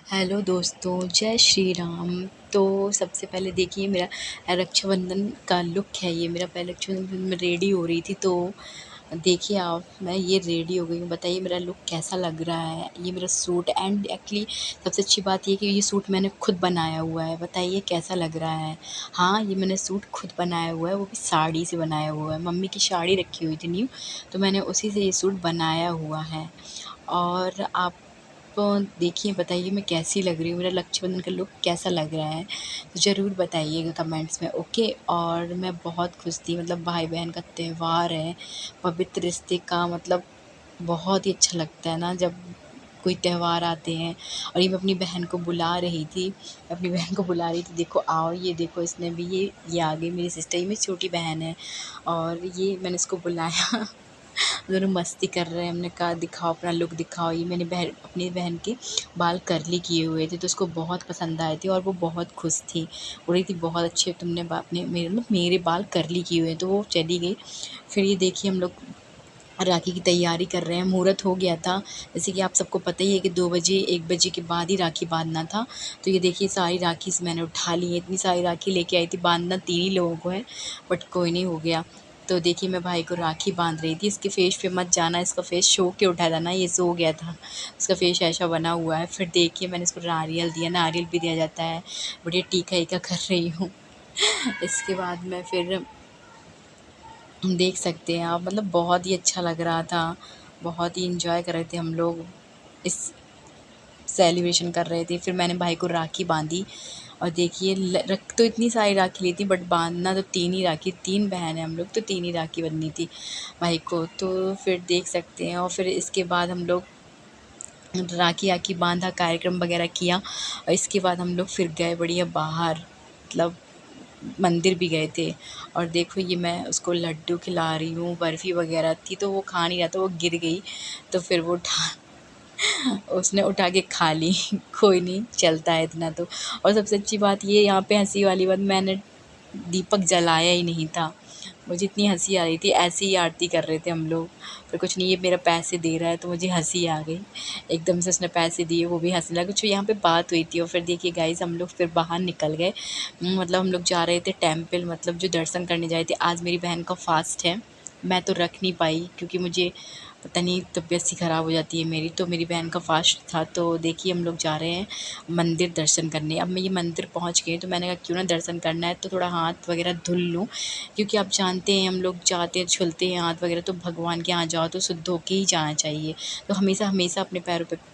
Hello दोस्तों, जय श्री राम। तो सबसे पहले देखिए मेरा रक्षाबंधन का लुक है ये मेरा। पहले रक्षाबंधन में रेडी हो रही थी तो देखिए आप, मैं ये रेडी हो गई हूँ। बताइए मेरा लुक कैसा लग रहा है? ये मेरा सूट एंड एक्चुअली सबसे अच्छी बात ये कि ये सूट मैंने खुद बनाया हुआ है। बताइए कैसा लग रहा है? हाँ, ये मैंने सूट खुद बनाया हुआ है, वो भी साड़ी से बनाया हुआ है। मम्मी की साड़ी रखी हुई थी न्यू, तो मैंने उसी से ये सूट बनाया हुआ है। और आप देखिए, बताइए मैं कैसी लग रही हूँ? मेरा रक्षाबंधन का लुक कैसा लग रहा है? तो ज़रूर बताइएगा कमेंट्स में, ओके। और मैं बहुत खुश थी, मतलब भाई-बहन का त्योहार है, पवित्र रिश्ते का मतलब बहुत ही अच्छा लगता है ना जब कोई त्योहार आते हैं। और ये मैं अपनी बहन को बुला रही थी, अपनी बहन को बुला रही थी, देखो आओ, ये देखो इसने भी ये आ गई मेरी सिस्टर, ये मेरी छोटी बहन है। और ये मैंने इसको बुलाया दोनों मस्ती कर रहे हैं। हमने कहा दिखाओ अपना लुक दिखाओ। ये मैंने अपनी बहन के बाल कर्ली किए हुए थे तो उसको बहुत पसंद आए थे और वो बहुत खुश थी। बोल रही थी बहुत अच्छे तुमने अपने मेरे बाल कर्ली किए हुए हैं, तो वो चली गई। फिर ये देखिए हम लोग राखी की तैयारी कर रहे हैं। मुहूर्त हो गया था, जैसे कि आप सबको पता ही है कि 2 बजे 1 बजे के बाद ही राखी बांधना था। तो ये देखिए सारी राखी से मैंने उठा ली है, इतनी सारी राखी लेके आई थी। बांधना 3 ही लोगों को है, बट कोई नहीं, हो गया। तो देखिए मैं भाई को राखी बांध रही थी। इसके फेस पे मत जाना, इसका फेस सो के उठा था ना, ये सो गया था, इसका फेस ऐसा बना हुआ है। फिर देखिए मैंने इसको नारियल दिया, नारियल भी दिया जाता है। बढ़िया टीका-ईका कर रही हूँ। इसके बाद मैं फिर देख सकते हैं आप, मतलब बहुत ही अच्छा लग रहा था, बहुत ही एंजॉय कर रहे थे हम लोग, इस सेलिब्रेशन कर रहे थे। फिर मैंने भाई को राखी बांधी और देखिए रख तो इतनी सारी राखी ली थी, बट बांधना तो 3 ही राखी, 3 बहन हैं हम लोग, तो 3 ही राखी बंधनी थी भाई को। तो फिर देख सकते हैं। और फिर इसके बाद हम लोग राखी आखी बांधा, कार्यक्रम वगैरह किया और इसके बाद हम लोग फिर गए बढ़िया बाहर, मतलब मंदिर भी गए थे। और देखो ये मैं उसको लड्डू खिला रही हूँ, बर्फ़ी वगैरह थी तो वो खा नहीं रहा था, वो गिर गई, तो फिर वो उठा उसने उठा के खा ली। कोई नहीं, चलता है इतना तो। और सबसे अच्छी बात ये, यहाँ पे हँसी वाली बात, मैंने दीपक जलाया ही नहीं था। मुझे इतनी हँसी आ रही थी, ऐसे ही आरती कर रहे थे हम लोग। फिर कुछ नहीं, ये मेरा पैसे दे रहा है तो मुझे हँसी आ गई। एकदम से उसने पैसे दिए, वो भी हँसने लगा। कुछ यहाँ पे बात हुई थी और फिर देखिए गाइज़ हम लोग फिर बाहर निकल गए। मतलब हम लोग जा रहे थे टेम्पल, मतलब जो दर्शन करने जा रहे थे। आज मेरी बहन का फ़ास्ट है, मैं तो रख नहीं पाई क्योंकि मुझे पता नहीं तबीयत सी ख़राब हो जाती है मेरी, तो मेरी बहन का फ़ास्ट था। तो देखिए हम लोग जा रहे हैं मंदिर दर्शन करने। अब मैं ये मंदिर पहुंच गई तो मैंने कहा क्यों ना दर्शन करना है तो थोड़ा हाथ वगैरह धुल लूँ, क्योंकि आप जानते हैं हम लोग जाते हैं छुलते हैं हाथ वगैरह, तो भगवान के यहाँ जाओ तो शुद्ध होके ही जाना चाहिए। तो हमेशा हमेशा अपने पैरों पे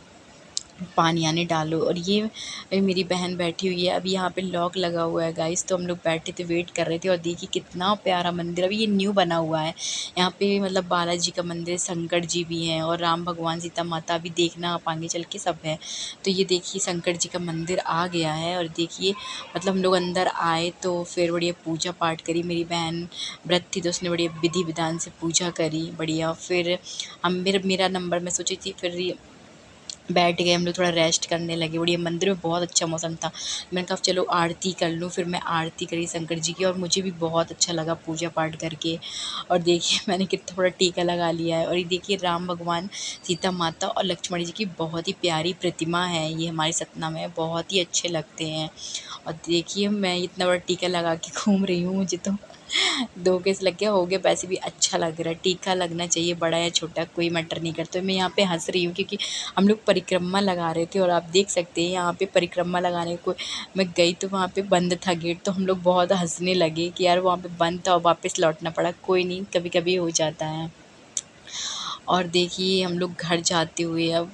पानी आने डालो। और ये मेरी बहन बैठी हुई है, अभी यहाँ पे लॉक लगा हुआ है गाइस, तो हम लोग बैठे थे, वेट कर रहे थे। और देखिए कितना प्यारा मंदिर, अभी ये न्यू बना हुआ है। यहाँ पे मतलब बालाजी का मंदिर, शंकर जी भी हैं और राम भगवान, सीता माता भी, देखना आप आगे चल के सब है। तो ये देखिए शंकर जी का मंदिर आ गया है। और देखिए मतलब हम लोग अंदर आए तो फिर बढ़िया पूजा पाठ करी। मेरी बहन व्रत थी तो उसने बढ़िया विधि विधान से पूजा करी बढ़िया। फिर हम मेरा नंबर, मैं सोची थी फिर बैठ गए हम लोग, थोड़ा रेस्ट करने लगे। बढ़िया मंदिर में बहुत अच्छा मौसम था, मैंने कहा चलो आरती कर लूँ। फिर मैं आरती करी शंकर जी की और मुझे भी बहुत अच्छा लगा पूजा पाठ करके। और देखिए मैंने कितना बड़ा टीका लगा लिया है। और ये देखिए राम भगवान, सीता माता और लक्ष्मण जी की बहुत ही प्यारी प्रतिमा है, ये हमारे सतना में बहुत ही अच्छे लगते हैं। और देखिए मैं इतना बड़ा टीका लगा के घूम रही हूँ, मुझे तो 2 केस लग गया, हो गया, वैसे भी अच्छा लग रहा है। टीका लगना चाहिए, बड़ा या छोटा कोई मैटर नहीं करता। मैं यहाँ पे हँस रही हूँ क्योंकि हम लोग परिक्रमा लगा रहे थे और आप देख सकते हैं यहाँ पे परिक्रमा लगाने को मैं गई तो वहाँ पे बंद था गेट, तो हम लोग बहुत हँसने लगे कि यार वहाँ पे बंद था और वापस लौटना पड़ा। कोई नहीं, कभी-कभी हो जाता है। और देखिए हम लोग घर जाते हुए अब,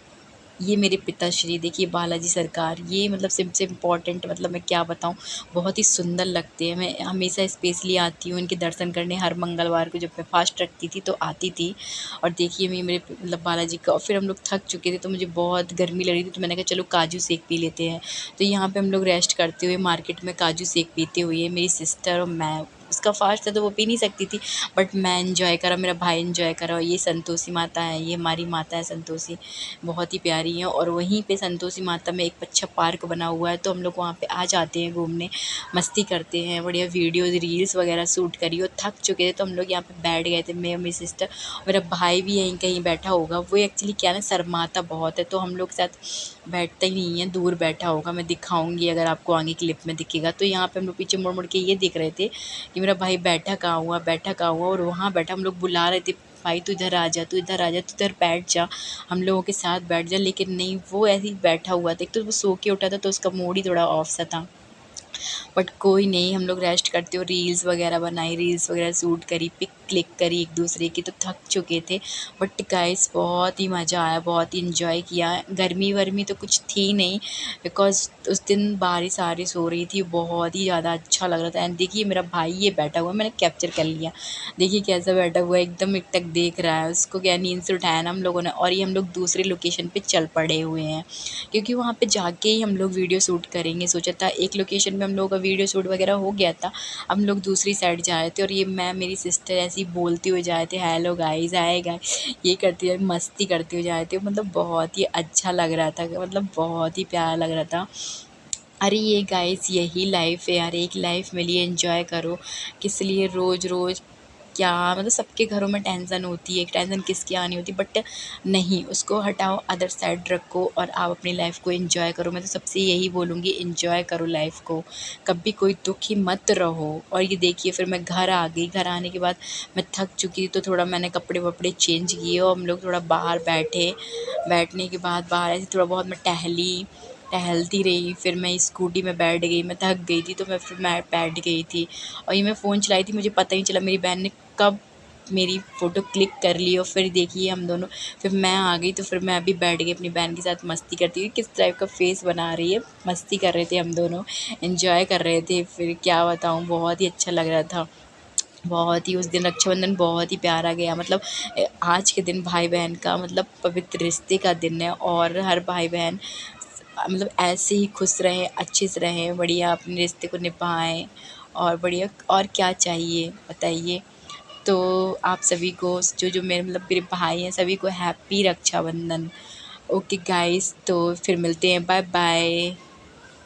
ये मेरे पिताश्री, देखिए बालाजी सरकार, ये मतलब सबसे इम्पोर्टेंट, मतलब मैं क्या बताऊँ, बहुत ही सुंदर लगते हैं। मैं हमेशा स्पेशली आती हूँ इनके दर्शन करने, हर मंगलवार को जब मैं फास्ट रखती थी तो आती थी। और देखिए मैं मेरे मतलब बालाजी का, और फिर हम लोग थक चुके थे तो मुझे बहुत गर्मी लग रही थी तो मैंने कहा चलो काजू शेक पी लेते हैं। तो यहाँ पे हम लोग रेस्ट करते हुए मार्केट में काजू शेक पीते हुए, मेरी सिस्टर और मैं उसका फास्ट था तो वो पी नहीं सकती थी, बट मैं एंजॉय करा, मेरा भाई एंजॉय करा। और ये संतोषी माता है, ये हमारी माता है संतोषी, बहुत ही प्यारी है। और वहीं पे संतोषी माता में एक अच्छा पार्क बना हुआ है, तो हम लोग वहाँ पे आ जाते हैं घूमने, मस्ती करते हैं, बढ़िया वीडियोज़ रील्स वगैरह शूट करी। और थक चुके थे तो हम लोग यहाँ पे बैठ गए थे, मैं और मेरी सिस्टर। मेरा भाई भी यहीं कहीं बैठा होगा, वो एक्चुअली क्या है ना, शर्माता बहुत है, तो हम लोग के साथ बैठता ही नहीं है, दूर बैठा होगा। मैं दिखाऊंगी अगर आपको आगे क्लिप में दिखेगा। तो यहाँ पे हम लोग पीछे मुड़ मुड़ के ये देख रहे थे कि मेरा भाई बैठा कहाँ हुआ, बैठा कहाँ हुआ। और वहाँ बैठा, हम लोग बुला रहे थे, भाई तू इधर आ जा, तू इधर आ जा, तू इधर बैठ जा, हम लोगों के साथ बैठ जा। लेकिन नहीं, वो ऐसे ही बैठा हुआ था। एक तो वो सो के उठा था तो उसका मूड ही थोड़ा ऑफ सा था। बट कोई नहीं, हम लोग रेस्ट करते हुए रील्स वगैरह बनाई, रील्स वगैरह शूट करी, पिक क्लिक करी एक दूसरे की। तो थक चुके थे, बट गाइस बहुत ही मज़ा आया, बहुत ही इंजॉय किया। गर्मी वर्मी तो कुछ थी नहीं, बिकॉज उस दिन बारिश वारिश हो रही थी, बहुत ही ज़्यादा अच्छा लग रहा था। एंड देखिए मेरा भाई ये बैठा हुआ है, मैंने कैप्चर कर लिया, देखिए कैसा बैठा हुआ है, एकदम एक टक देख रहा है। उसको क्या नींद से उठाया ना हम लोगों ने, और ये हम लोग दूसरे लोकेशन पे चल पड़े हुए हैं, क्योंकि वहाँ पे जाके ही हम लोग वीडियो शूट करेंगे। सोचा था एक लोकेशन में हम लोगों का वीडियो शूट वगैरह हो गया था, हम लोग दूसरी साइड जा रहे थे। और ये मैं मेरी सिस्टर ऐसे ही बोलते हुए जा रहे थे, हेलो गाइस, हाय गाइस, ये करते हुए मस्ती करते हुए जा रहे थे। मतलब बहुत ही अच्छा लग रहा था, मतलब बहुत ही प्यारा लग रहा था। अरे ये गाइस यही लाइफ है यार, एक लाइफ मिली है, एंजॉय करो। किस लिए रोज़ रोज़ क्या, मतलब सबके घरों में टेंशन होती है, टेंशन किसकी आनी होती है, बट नहीं, उसको हटाओ, अदर साइड रखो और आप अपनी लाइफ को एंजॉय करो। मैं तो सबसे यही बोलूँगी, एंजॉय करो लाइफ को, कभी कोई दुखी मत रहो। और ये देखिए फिर मैं घर आ गई, घर आने के बाद मैं थक चुकी थी, तो थोड़ा मैंने कपड़े वपड़े चेंज किए और हम लोग थोड़ा बाहर बैठे। बैठने के बाद बाहर ऐसे थोड़ा बहुत मैं टहलती रही। फिर मैं स्कूटी में बैठ गई, मैं थक गई थी तो मैं बैठ गई थी। और ये मैं फ़ोन चलाई थी, मुझे पता ही नहीं चला मेरी बहन ने कब मेरी फ़ोटो क्लिक कर ली। और फिर देखिए हम दोनों, फिर मैं आ गई तो फिर मैं अभी बैठ गई अपनी बहन के साथ मस्ती करती हुई। किस टाइप का फ़ेस बना रही है, मस्ती कर रहे थे हम दोनों, एन्जॉय कर रहे थे। फिर क्या बताऊँ, बहुत ही अच्छा लग रहा था। बहुत ही उस दिन रक्षाबंधन बहुत ही प्यारा गया। मतलब आज के दिन भाई बहन का मतलब पवित्र रिश्ते का दिन है, और हर भाई बहन मतलब ऐसे ही खुश रहें, अच्छे से रहें, बढ़िया अपने रिश्ते को निभाएं। और बढ़िया, और क्या चाहिए बताइए। तो आप सभी को, जो जो मेरे मतलब मेरे भाई हैं, सभी को हैप्पी रक्षाबंधन। ओके गाइस, तो फिर मिलते हैं, बाय बाय।